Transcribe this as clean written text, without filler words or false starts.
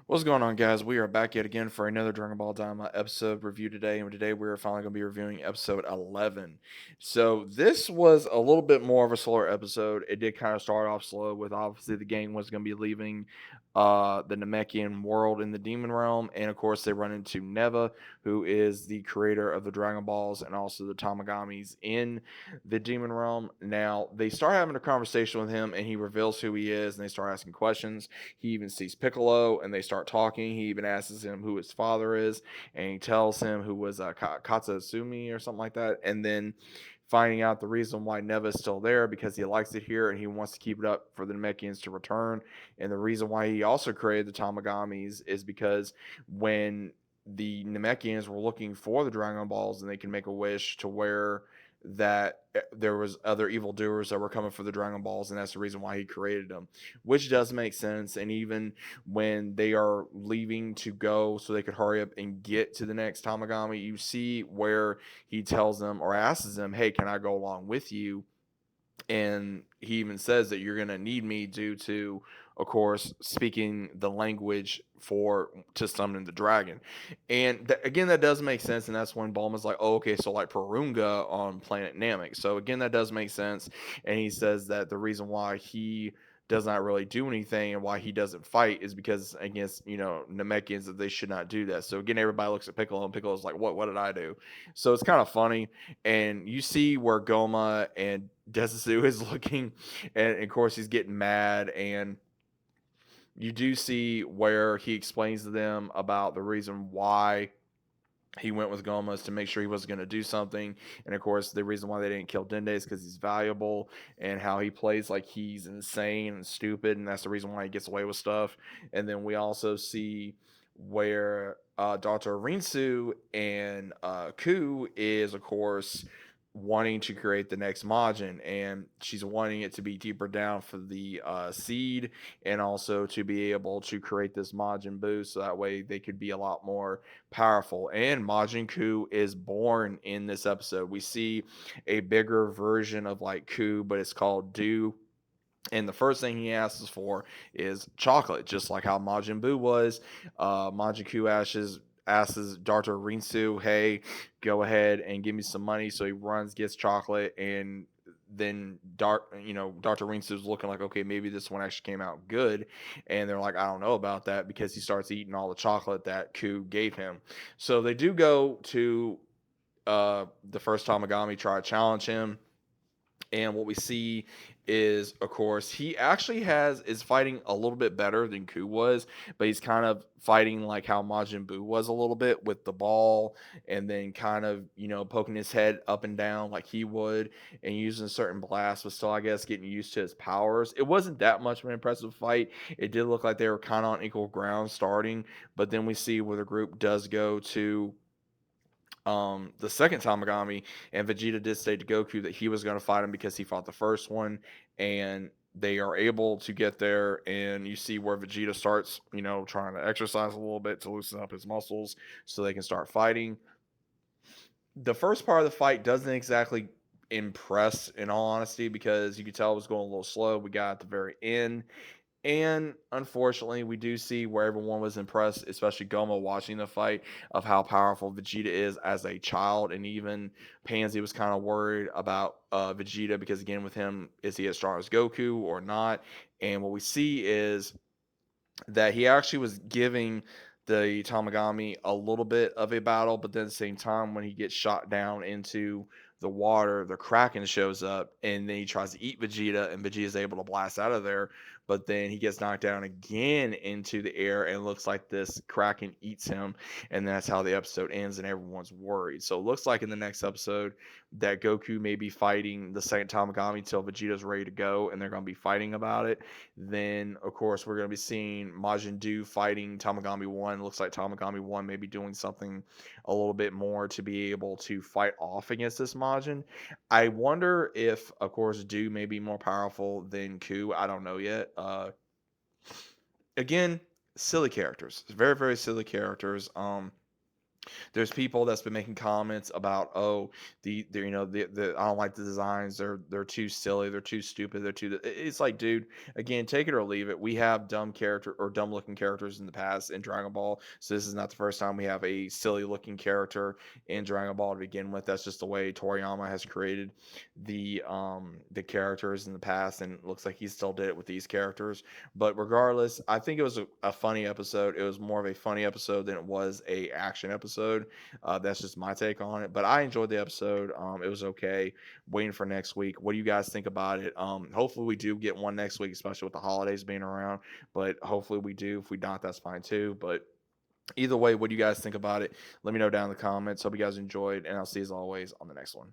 What's going on, guys? We are back yet again for another Dragon Ball Daima episode review today, and today we're finally going to be reviewing episode 11. So this was a little bit more of a slower episode. It did kind of start off slow with obviously the gang was going to be leaving the Namekian world in the Demon Realm, and of course they run into Neva, who is the creator of the Dragon Balls and also the Tamagamis in the Demon Realm. Now they start having a conversation with him, and he reveals who he is, and they start asking questions. He even sees Piccolo and they start talking. He even asks him who his father is, and he tells him who was Katsutsumi or something like that. And then finding out the reason why Neva's still there because he likes it here and he wants to keep it up for the Namekians to return. And the reason why he also created the Tamagamis is because when the Namekians were looking for the Dragon Balls and they can make a wish to where that there was other evildoers that were coming for the Dragon Balls, and that's the reason why he created them, which does make sense. And even when they are leaving to go so they could hurry up and get to the next Tamagami, you see where he tells them or asks them, "Hey, can I go along with you?" And he even says that you're going to need me due to, of course, speaking the language for to summon the dragon. And again, that does make sense. And that's when Bulma's like, oh, okay, so like Purunga on planet Namek. So again, that does make sense. And he says that the reason why he does not really do anything and why he doesn't fight is because against Namekians that they should not do that. So again, everybody looks at Piccolo and Piccolo's like, what did I do? So it's kind of funny. And you see where Goma and Desu is looking, and of course he's getting mad, and you do see where he explains to them about the reason why he went with Goma is to make sure he wasn't going to do something, and of course the reason why they didn't kill Dende is because he's valuable, and how he plays like he's insane and stupid, and that's the reason why he gets away with stuff. And then we also see where Dr. Rinsu and Ku is, of course, wanting to create the next Majin, and she's wanting it to be deeper down for the seed, and also to be able to create this Majin Buu, so that way they could be a lot more powerful. And Majin Ku is born in this episode. We see a bigger version of like Ku, but it's called Do. And the first thing he asks for is chocolate, just like how Majin Buu was. Majin Ku asks Dr. Rinsu, hey, go ahead and give me some money. So he runs, gets chocolate, and then Dr. Rinsu's looking like, okay, maybe this one actually came out good. And they're like, I don't know about that, because he starts eating all the chocolate that Ku gave him. So they do go to the first Tamagami, try to challenge him. And what we see is, of course, he actually is fighting a little bit better than Ku was, but he's kind of fighting like how Majin Buu was a little bit with the ball, and then kind of poking his head up and down like he would, and using certain blasts, but still I guess getting used to his powers. It wasn't that much of an impressive fight. It did look like they were kind of on equal ground starting, but then we see where the group does go to the second Tamagami, and Vegeta did say to Goku that he was going to fight him because he fought the first one, and they are able to get there. And you see where Vegeta starts, trying to exercise a little bit to loosen up his muscles so they can start fighting. The first part of the fight doesn't exactly impress, in all honesty, because you could tell it was going a little slow. We got at the very end, and unfortunately, we do see where everyone was impressed, especially Goma watching the fight, of how powerful Vegeta is as a child. And even Pansy was kind of worried about Vegeta because, again, with him, is he as strong as Goku or not? And what we see is that he actually was giving the Tamagami a little bit of a battle, but then at the same time, when he gets shot down into the water, the Kraken shows up, and then he tries to eat Vegeta, and Vegeta is able to blast out of there. But then he gets knocked down again into the air, and it looks like this Kraken eats him, and that's how the episode ends, and everyone's worried. So it looks like in the next episode that Goku may be fighting the second Tamagami until Vegeta's ready to go, and they're going to be fighting about it. Then, of course, we're going to be seeing Majin Buu fighting Tamagami 1. Looks like Tamagami 1 may be doing something a little bit more to be able to fight off against this Majin. I wonder if, of course, Buu may be more powerful than Ku. I don't know yet. Again, silly characters. Very, very silly characters. There's people that's been making comments about, oh, the the I don't like the designs. They're too silly. They're too stupid. They're too. It's like, dude, again, take it or leave it. We have dumb character or dumb looking characters in the past in Dragon Ball, so this is not the first time we have a silly looking character in Dragon Ball to begin with. That's just the way Toriyama has created the characters in the past, and it looks like he still did it with these characters. But regardless, I think it was a funny episode. It was more of a funny episode than it was a action episode. That's just my take on it. But I enjoyed the episode. It was okay. Waiting for next week. What do you guys think about it? Hopefully we do get one next week, especially with the holidays being around. But hopefully we do. If we don't, that's fine too. But either way, what do you guys think about it? Let me know down in the comments. Hope you guys enjoyed, and I'll see you as always on the next one.